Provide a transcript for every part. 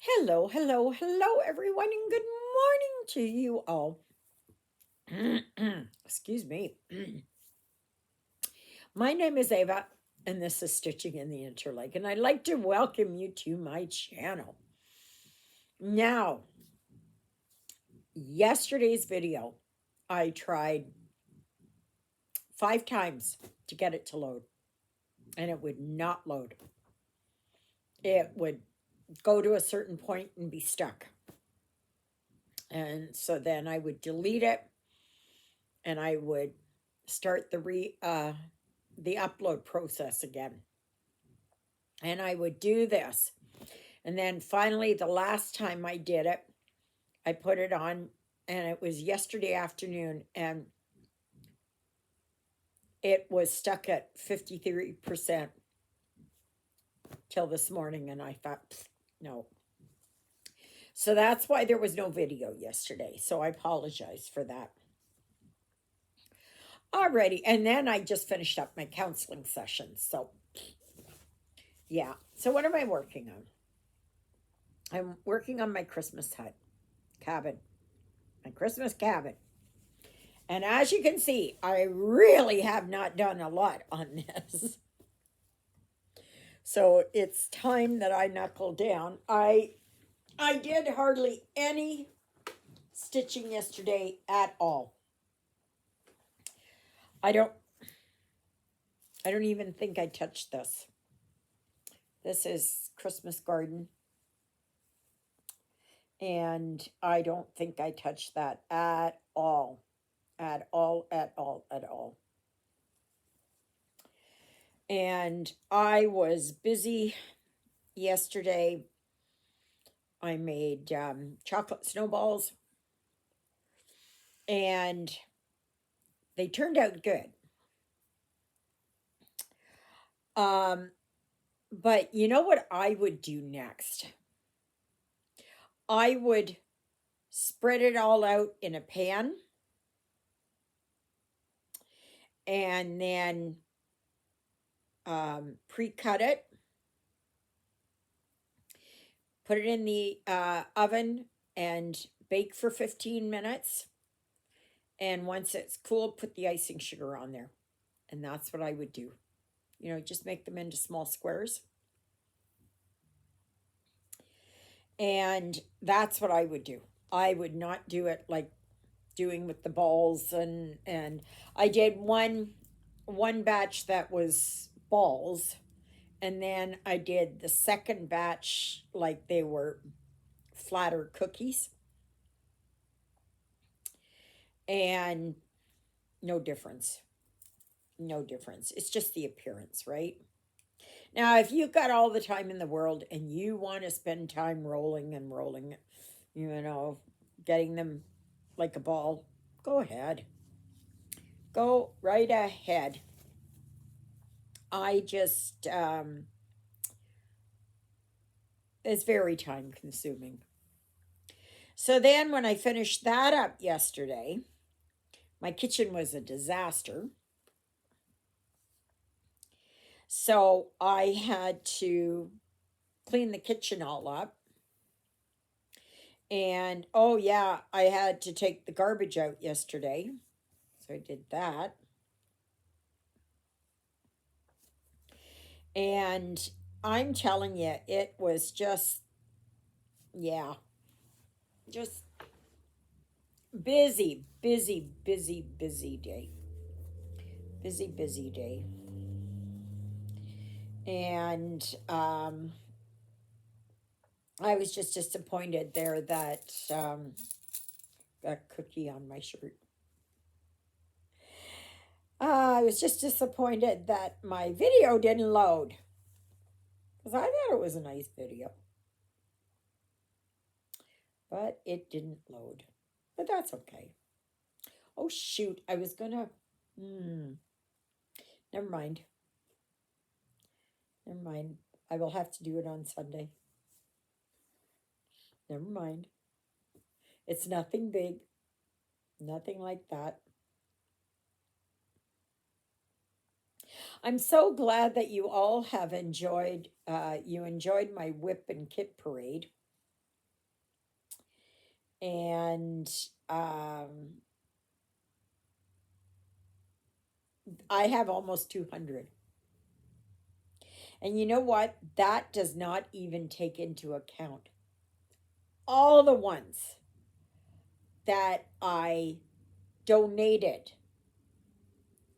Hello, hello, hello, everyone, and good morning to you all. Excuse me. My name is Ava, and this is Stitching in the Interlake, and I'd like to welcome you to my channel. Now, yesterday's video, I tried 5 times to get it to load, and it would not load. It would go to a certain point and be stuck. And so then I would delete it and I would start the upload process again. And I would do this. And then finally the last time I did it, I put it on and it was yesterday afternoon and it was stuck at 53% till this morning and I thought no. So that's why there was no video yesterday. So I apologize for that. Alrighty, and then I just finished up my counseling session. So yeah. So what am I working on? I'm working on my Christmas cabin, my Christmas cabin. And as you can see, I really have not done a lot on this. So it's time that I knuckle down. I did hardly any stitching yesterday at all. I don't I don't even think I touched this. This is Christmas garden. And I don't think I touched that at all. At all, at all, at all. And I was busy yesterday. I made chocolate snowballs and they turned out good. But you know what I would do next? I would spread it all out in a pan and then pre-cut it, put it in the oven and bake for 15 minutes. And once it's cool, put the icing sugar on there. And that's what I would do. You know, just make them into small squares. And that's what I would do. I would not do it like doing with the balls and I did one batch that was balls and then I did the second batch like they were flatter cookies. And no difference. No difference. It's just the appearance, right? Now, if you've got all the time in the world and you want to spend time rolling and rolling, you know, getting them like a ball, go ahead. Go right ahead. I just, it's very time consuming. So then when I finished that up yesterday, my kitchen was a disaster. So I had to clean the kitchen all up. And oh, yeah, I had to take the garbage out yesterday. So I did that. And I'm telling you, it was just, yeah, just busy, busy, busy, busy day. Busy, busy day. And I was just disappointed there that cookie on my shirt. I was just disappointed that my video didn't load because I thought it was a nice video. But it didn't load. But that's okay. Oh, shoot. I was going to... Never mind. Never mind. I will have to do it on Sunday. Never mind. It's nothing big. Nothing like that. I'm so glad that you all have enjoyed, you enjoyed my whip and kit parade. And I have almost 200. And you know what? That does not even take into account all the ones that I donated,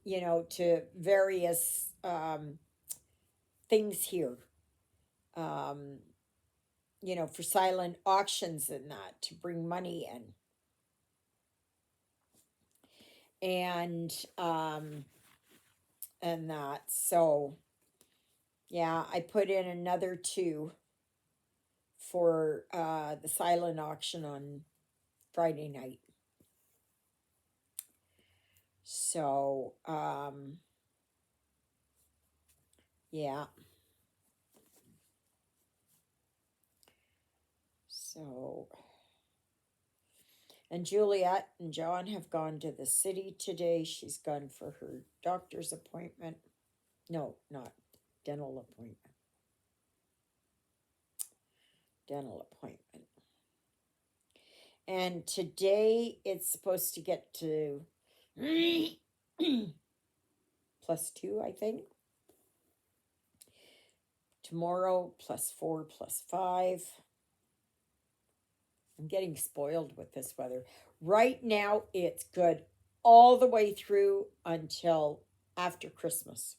to various things here, um, for silent auctions and that to bring money in. And and that. So yeah, I put in another two for the silent auction on Friday night. So yeah. So and Juliet and John have gone to the city today. She's gone for her doctor's appointment. No, not dental appointment. Dental appointment. And today it's supposed to get to +2, I think. Tomorrow +4, +5. I'm getting spoiled with this weather. Right now it's good all the way through until after Christmas.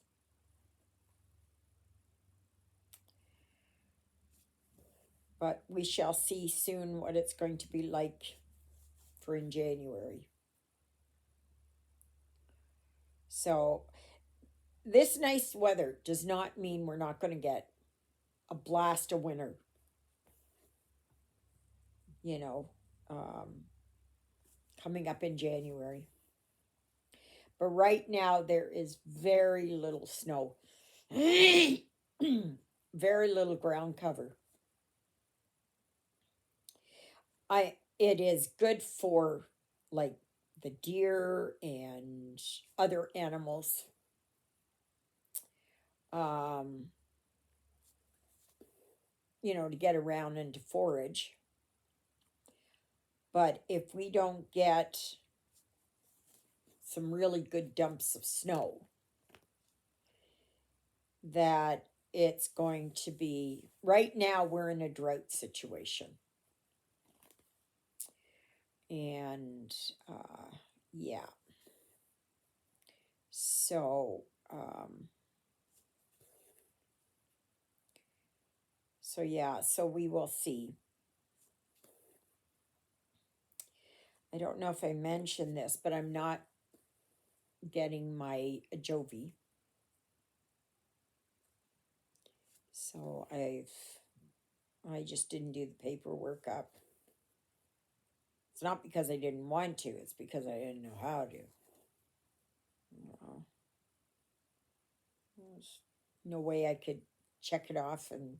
But we shall see soon what it's going to be like for in January. So, this nice weather does not mean we're not going to get a blast of winter, you know, um, coming up in January. But right now, there is very little snow, very little ground cover. It is good for like the deer and other animals. Um, to get around and to forage. But if we don't get some really good dumps of snow, that it's going to be right now we're in a drought situation. And yeah. So yeah, so we will see. I don't know if I mentioned this, but I'm not getting my Jovi. So I just didn't do the paperwork up. It's not because I didn't want to, it's because I didn't know how to. There's no way I could check it off. And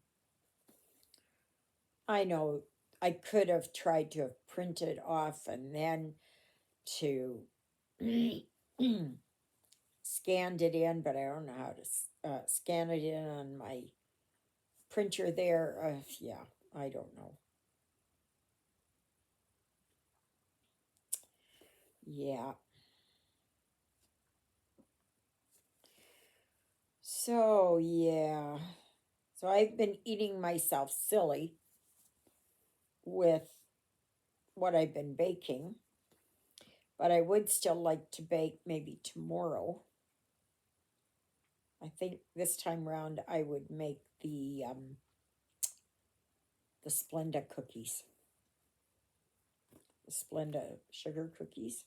I know I could have tried to have printed off and then to scanned it in, but I don't know how to scan it in on my printer there. Yeah, I don't know. Yeah. So, yeah. So I've been eating myself silly with what I've been baking, but I would still like to bake maybe tomorrow. I think this time round I would make the Splenda cookies. The Splenda sugar cookies.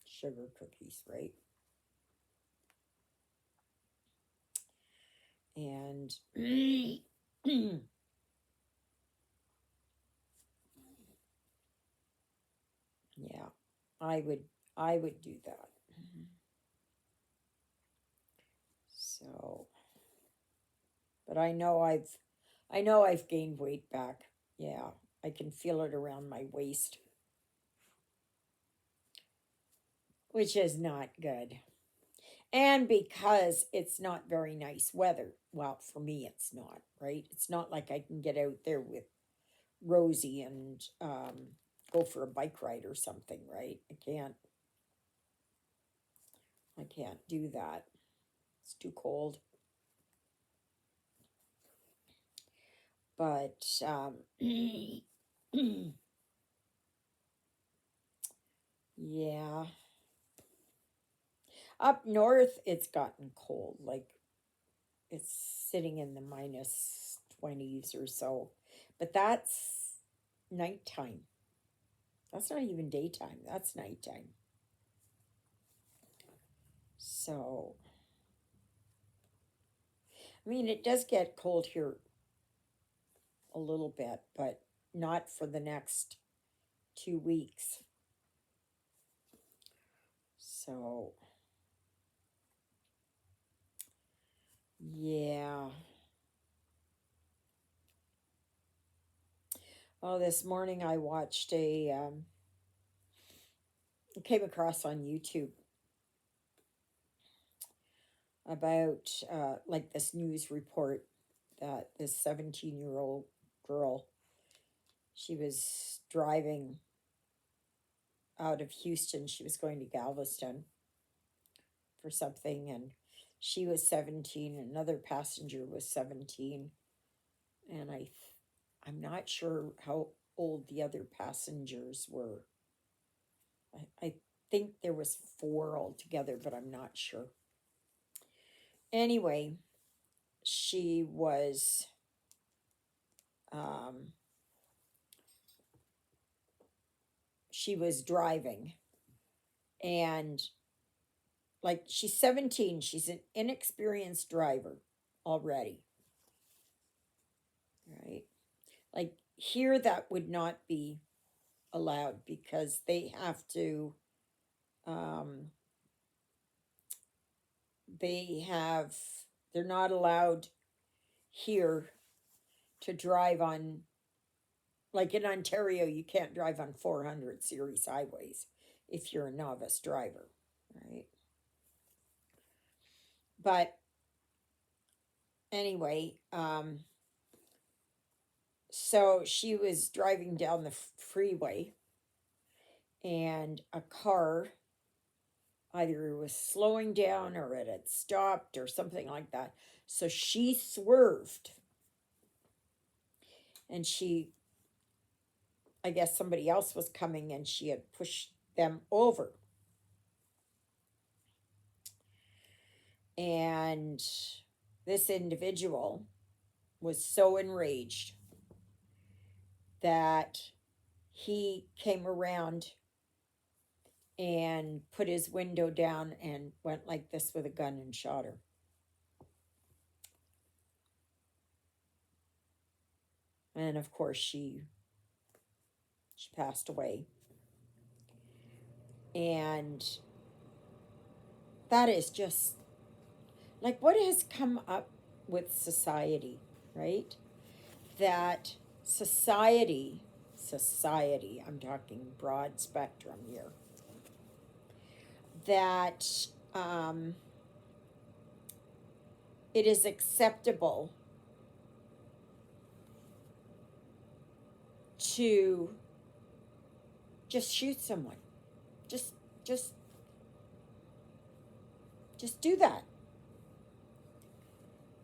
Sugar cookies, right? And yeah, I would do that. So, but I know I've gained weight back. Yeah, I can feel it around my waist, which is not good. And because it's not very nice weather, well, for me, it's not, right? It's not like I can get out there with Rosie and go for a bike ride or something, right? I can't do that. It's too cold. But yeah, up north it's gotten cold. Like it's sitting in the minus 20s or so. But that's nighttime. That's not even daytime. That's nighttime. So, I mean, it does get cold here a little bit, but not for the next 2 weeks. So, yeah. Oh, this morning I watched came across on YouTube about like this news report that this 17-year-old girl, she was driving out of Houston. She was going to Galveston for something, and she was 17. Another passenger was 17, and I'm not sure how old the other passengers were. I think there was four altogether, but I'm not sure. Anyway, she was um, she was driving, and like she's 17, she's an inexperienced driver already, right? Like here that would not be allowed because um they have they're not allowed here to drive on, like in Ontario you can't drive on 400 series highways if you're a novice driver, right? But anyway, so she was driving down the freeway, and a car either was slowing down or it had stopped or something like that. So she swerved, and I guess somebody else was coming and she had pushed them over. And this individual was so enraged that he came around and put his window down and went like this with a gun and shot her. And of course she passed away. And that is just like what has come up with society, right? That society, I'm talking broad spectrum here, that um, it is acceptable to just shoot someone. Just just just do that.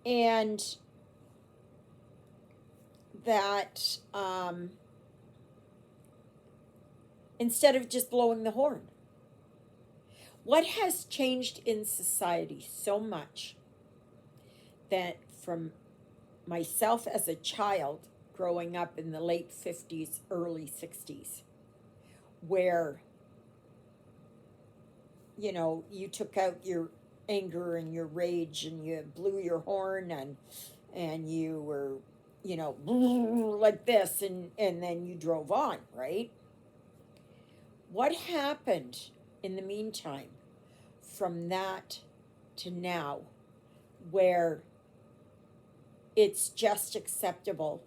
And that instead of just blowing the horn. What has changed in society so much that from myself as a child growing up in the late 50s, early 60s, where, you took out your anger and your rage and you blew your horn and you were, like this and then you drove on, right? What happened in the meantime from that to now where it's just acceptable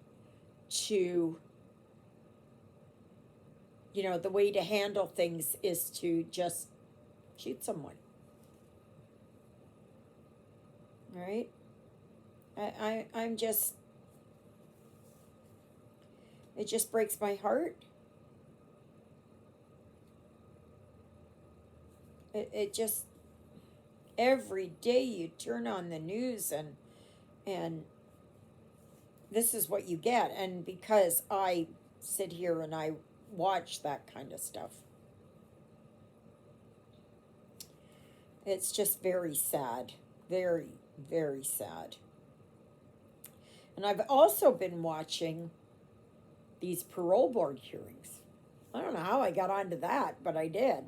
to, the way to handle things is to just shoot someone, right? I'm just, it just breaks my heart It just, every day you turn on the news, and this is what you get. And because I sit here and I watch that kind of stuff, it's just very sad. Very, very sad. And I've also been watching these parole board hearings. I don't know how I got onto that, but I did.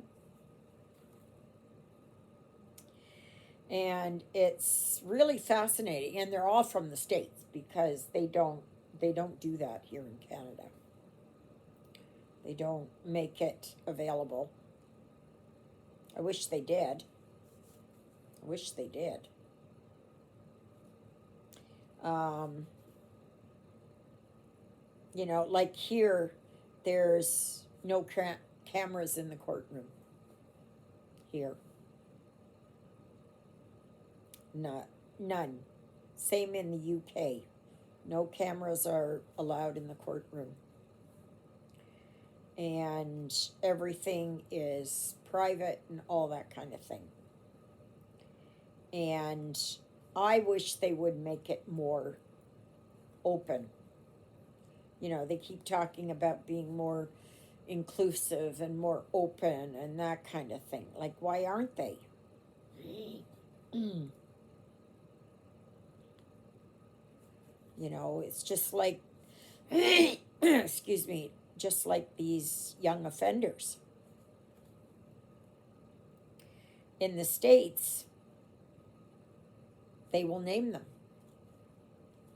And it's really fascinating, and they're all from the States, because they don't do that here in Canada. They don't make it available. I wish they did. I wish they did. Um, like here, there's no cameras in the courtroom here. Not None. Same in the UK. No cameras are allowed in the courtroom, and everything is private and all that kind of thing. And I wish they would make it more open. They keep talking about being more inclusive and more open and that kind of thing. Like, why aren't they? It's just like, excuse me, just like these young offenders in the States, they will name them,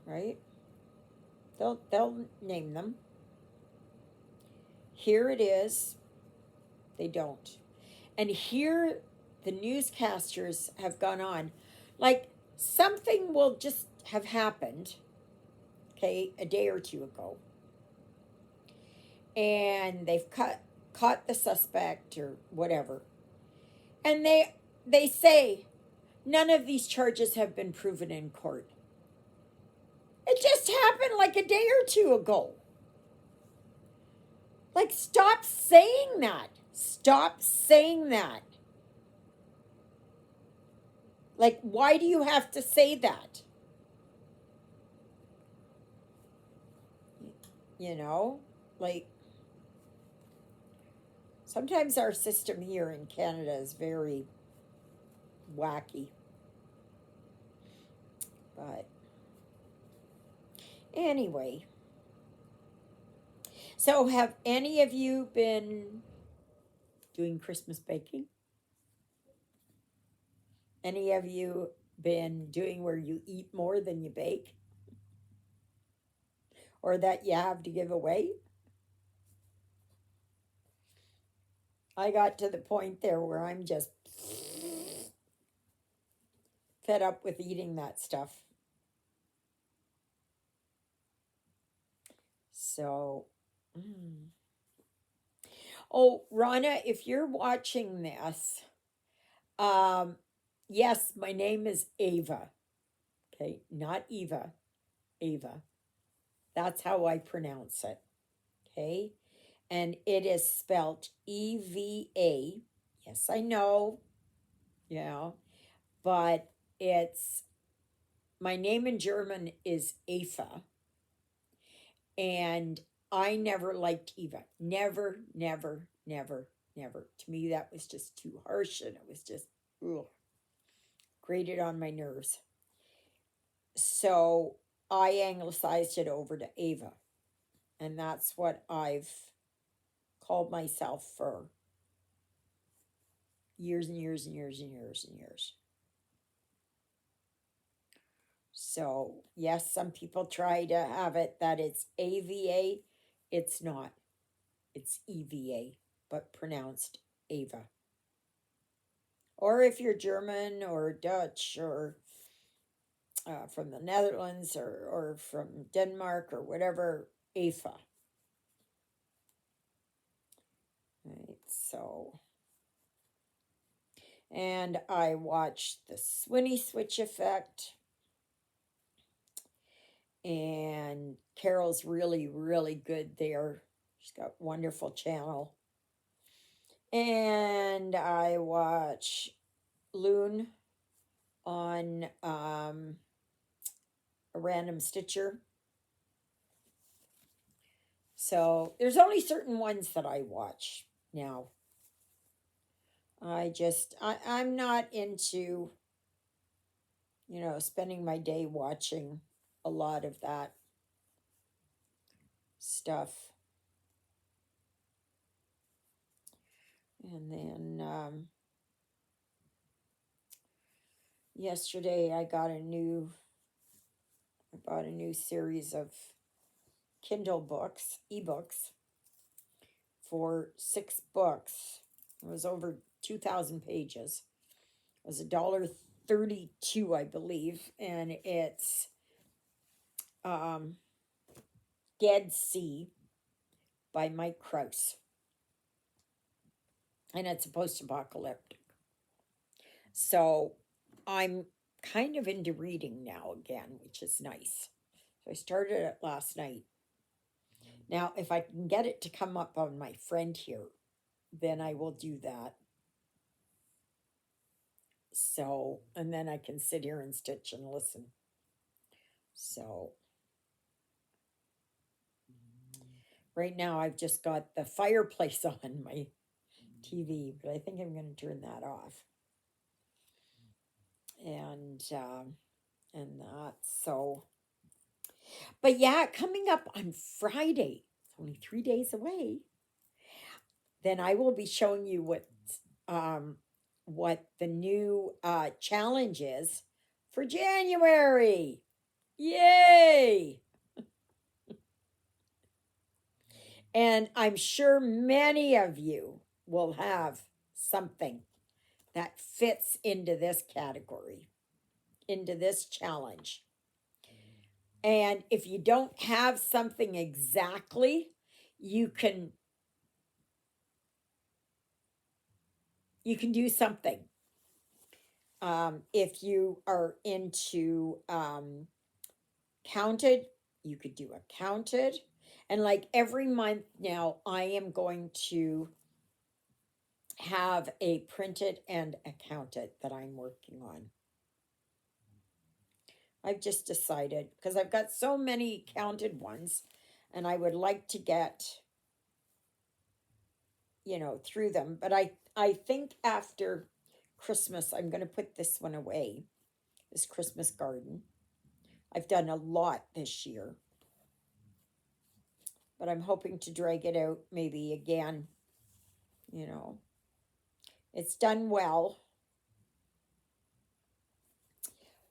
right? They'll name them. Here it is, they don't. And here the newscasters have gone on, like, something will just have happened, okay, a day or two ago, and they've caught the suspect or whatever, and they say none of these charges have been proven in court. It just happened like a day or two ago. Like, stop saying that. Stop saying that. Like, why do you have to say that? You know? Like, sometimes our system here in Canada is very wacky. But anyway, so have any of you been doing Christmas baking? Any of you been doing where you eat more than you bake? Or that you have to give away? I got to the point there where I'm just fed up with eating that stuff. So, oh, Rana, if you're watching this, um, yes, my name is Ava. Okay, not Eva, Ava. That's how I pronounce it. Okay, and it is spelled EVA. Yes, I know. Yeah, but it's my name in German is Eva, and I never liked Eva. Never, never, never, never. To me, that was just too harsh, and it was just, ugh, grated on my nerves. So I anglicized it over to Ava, and that's what I've called myself for years and years and years and years and years. So, yes, some people try to have it that it's AVA. It's not. It's EVA, but pronounced Ava. Or if you're German or Dutch or from the Netherlands or from Denmark or whatever, Ava. Right, so. And I watched the Swinny Switch Effect. And Carol's really, really good there. She's got wonderful channel. And I watch Loon on a random Stitcher. So there's only certain ones that I watch now. I'm not into, spending my day watching a lot of that stuff. And then yesterday I bought a new series of Kindle books, ebooks, for 6 books. It was over 2,000 pages. It was $1.32, I believe, and it's um, Dead Sea by Mike Krause, and it's post-apocalyptic. So I'm kind of into reading now again, which is nice. So I started it last night. Now, if I can get it to come up on my friend here, then I will do that. So, and then I can sit here and stitch and listen. So, right now I've just got the fireplace on my TV, but I think I'm going to turn that off. And that's so. But yeah, coming up on Friday, it's only 3 days away. Then I will be showing you um, what the new challenge is for January. Yay! And I'm sure many of you will have something that fits into this category, into this challenge. And if you don't have something exactly, you can do something. If you are into counted, you could do a counted. And like every month now, I am going to have a printed and a counted that I'm working on. I've just decided because I've got so many counted ones and I would like to get, through them. But I think after Christmas, I'm going to put this one away, this Christmas garden. I've done a lot this year, but I'm hoping to drag it out maybe again. You know, it's done well,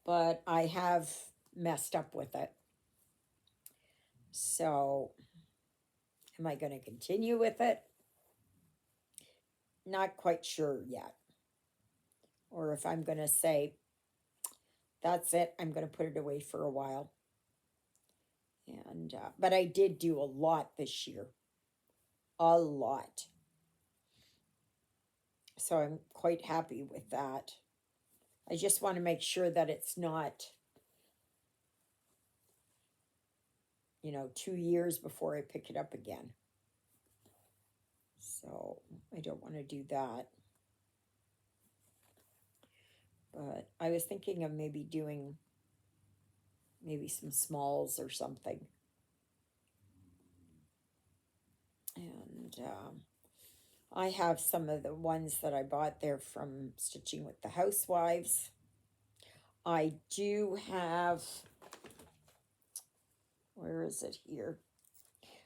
but I have messed up with it. So, am I going to continue with it? Not quite sure yet. Or if I'm going to say, that's it, I'm going to put it away for a while. And but I did do a lot this year, a lot. So I'm quite happy with that. I just want to make sure that it's not, 2 years before I pick it up again. So I don't want to do that. But I was thinking of maybe doing maybe some smalls or something. And I have some of the ones that I bought there from Stitching with the Housewives. I do have, where is it here?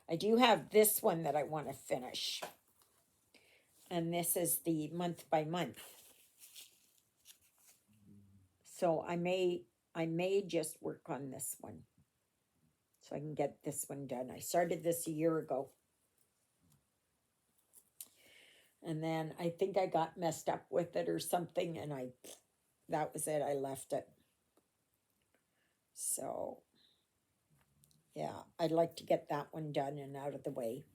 I do have this one that I want to finish. And this is the month by month. So I may just work on this one. So I can get this one done. I started this a year ago. And then I think I got messed up with it or something, and that was it. I left it. So, yeah, I'd like to get that one done and out of the way.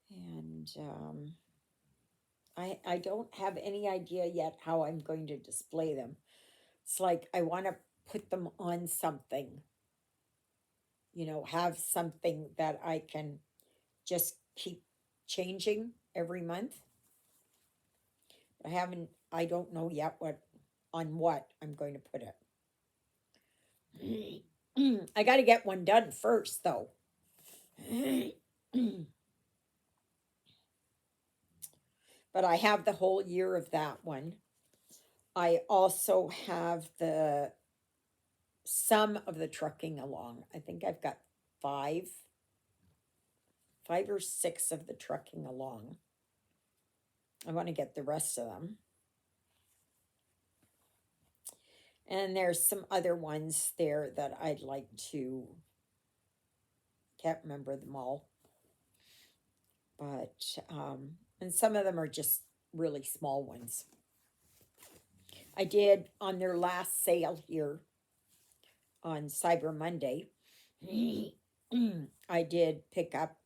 And I don't have any idea yet how I'm going to display them. It's like I want to put them on something, have something that I can just keep changing every month. I don't know yet what I'm going to put it. I got to get one done first, though. But I have the whole year of that one. I also have the some of the trucking along. I think I've got five, 5 or 6 of the trucking along. I want to get the rest of them. And there's some other ones there that I'd like to, can't remember them all. But, and some of them are just really small ones. I did on their last sale here on Cyber Monday. I did pick up,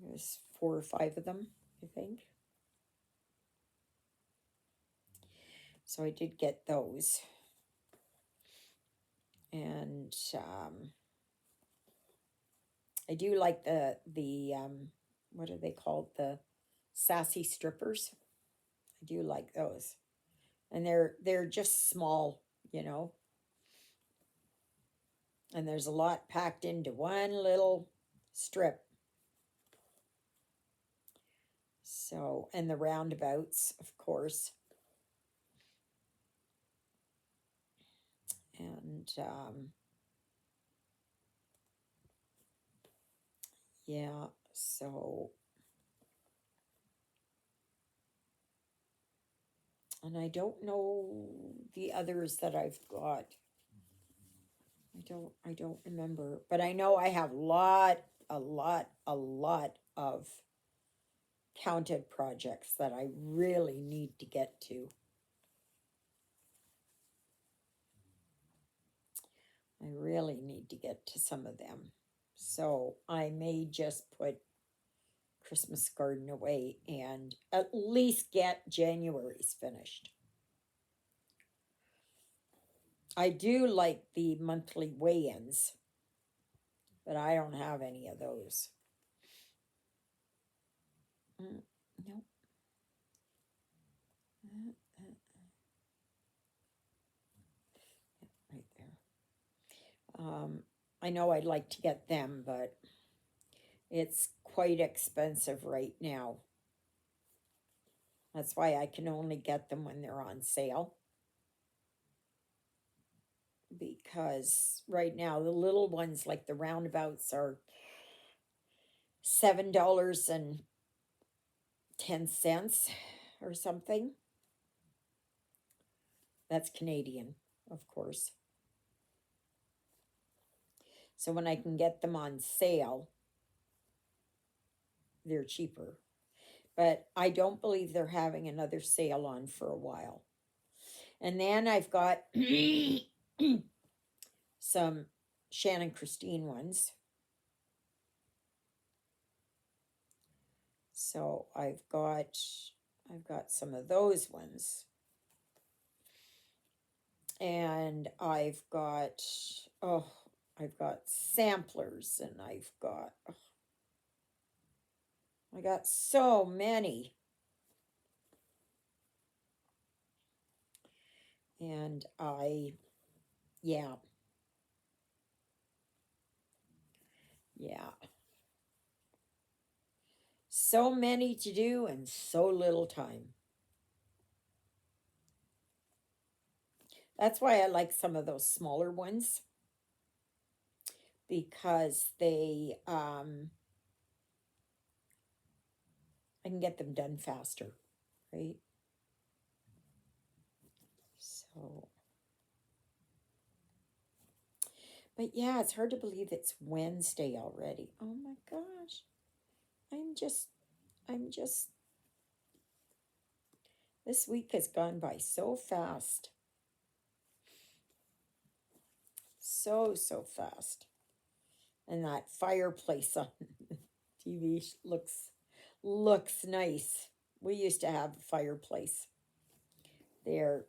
there's 4 or 5 of them, I think. So I did get those. And I do like the what are they called? The sassy strippers. I do like those. And they're just small, you know. And there's a lot packed into one little strip. So, and the roundabouts, of course. And yeah, so, and I don't know the others that I've got. I don't remember, but I know I have a lot of counted projects that I really need to get to. I really need to get to some of them. So I may just put Christmas garden away and at least get January's finished. I do like the monthly weigh-ins, but I don't have any of those. No. Right there. I know I'd like to get them, but it's quite expensive right now. That's why I can only get them when they're on sale. Because right now, the little ones, like the roundabouts, are $7.10 or something. That's Canadian, of course. So when I can get them on sale, they're cheaper. But I don't believe they're having another sale on for a while. And then I've got some Shannon Christine ones. So I've got some of those ones. And I've got samplers, and I got so many. And yeah. So many to do and so little time. That's why I like some of those smaller ones, because I can get them done faster, right? So, but yeah, it's hard to believe it's Wednesday already. Oh my gosh. I'm just, this week has gone by so fast. So fast. And that fireplace on TV looks nice. We used to have a fireplace there,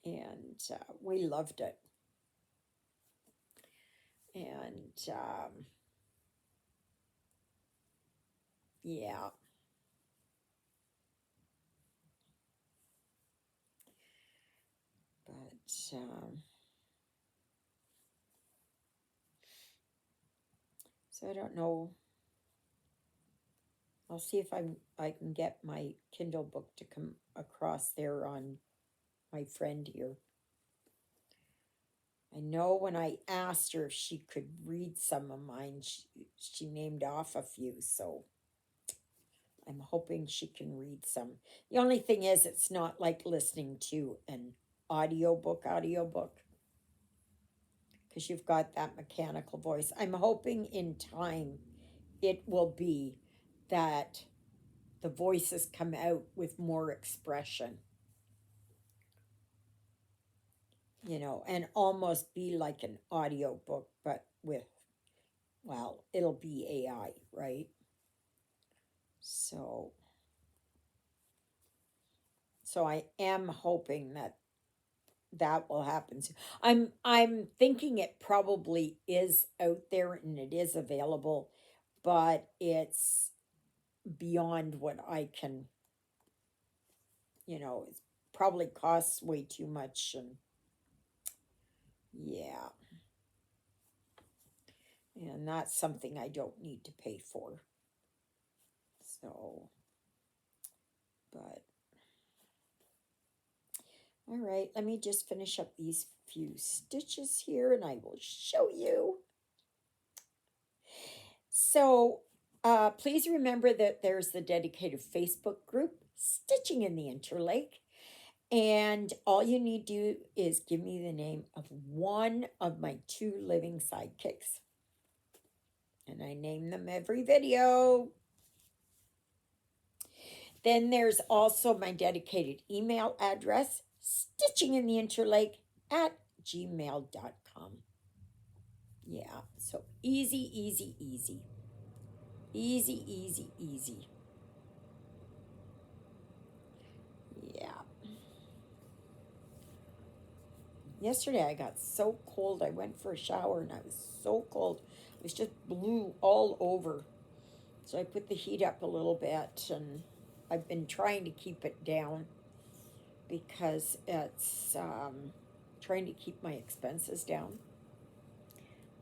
and we loved it. And Yeah. But so I don't know. I'll see if I can get my Kindle book to come across there on my friend here. I know when I asked her if she could read some of mine, she named off a few, so I'm hoping she can read some. The only thing is, it's not like listening to an audiobook, because you've got that mechanical voice. I'm hoping in time it will be that the voices come out with more expression, and almost be like an audiobook, but with, well, it'll be AI, right? So, so I am hoping that that will happen soon. I'm thinking it probably is out there and it is available, but it's beyond what I can, it probably costs way too much, and yeah, and that's something I don't need to pay for. So, but all right, let me just finish up these few stitches here and I will show you. So, please remember that there's the dedicated Facebook group, Stitching in the Interlake. And all you need to do is give me the name of one of my 2 living sidekicks. And I name them every video. Then there's also my dedicated email address, stitchingintheinterlake@gmail.com. Yeah, so easy, easy, easy. Easy, easy, easy. Yeah. Yesterday I got so cold. I went for a shower and I was so cold. It was just blue all over. So I put the heat up a little bit and I've been trying to keep it down because it's trying to keep my expenses down.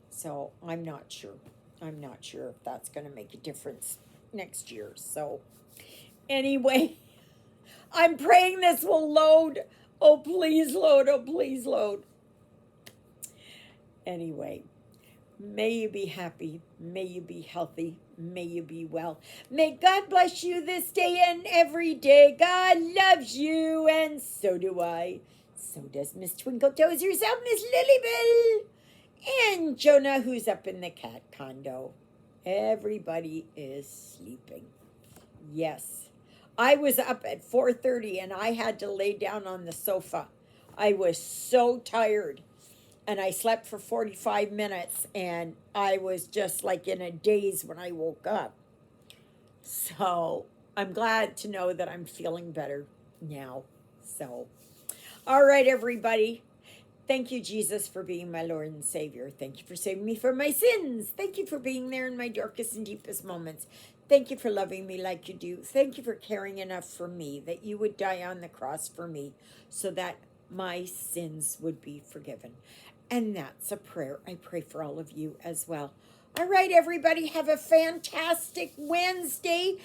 So I'm not sure. I'm not sure if that's going to make a difference next year. So anyway, I'm praying this will load. Oh, please load. Oh, please load. Anyway, may you be happy. May you be healthy. May you be well. May God bless you this day and every day. God loves you, and so do I. So does Miss Twinkle Toes herself, Miss Lilybell, and Jonah, who's up in the cat condo. Everybody is sleeping. Yes. I was up at 4:30 and I had to lay down on the sofa. I was so tired and I slept for 45 minutes and I was just like in a daze when I woke up. So I'm glad to know that I'm feeling better now. So, all right, everybody. Thank you, Jesus, for being my Lord and Savior. Thank you for saving me from my sins. Thank you for being there in my darkest and deepest moments. Thank you for loving me like you do. Thank you for caring enough for me that you would die on the cross for me so that my sins would be forgiven. And that's a prayer I pray for all of you as well. All right, everybody, have a fantastic Wednesday.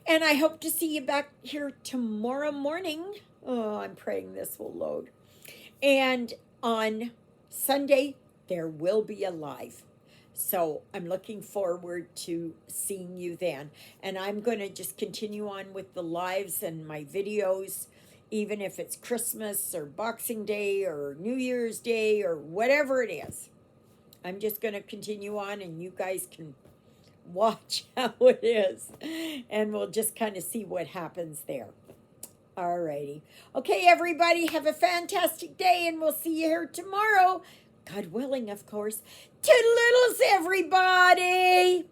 And I hope to see you back here tomorrow morning. Oh, I'm praying this will load. And on Sunday, there will be a live. So I'm looking forward to seeing you then. And I'm going to just continue on with the lives and my videos, even if it's Christmas or Boxing Day or New Year's Day or whatever it is. I'm just going to continue on and you guys can watch how it is. And we'll just kind of see what happens there. Alrighty. Okay, everybody, have a fantastic day, and we'll see you here tomorrow. God willing, of course. Toodaloodles, everybody!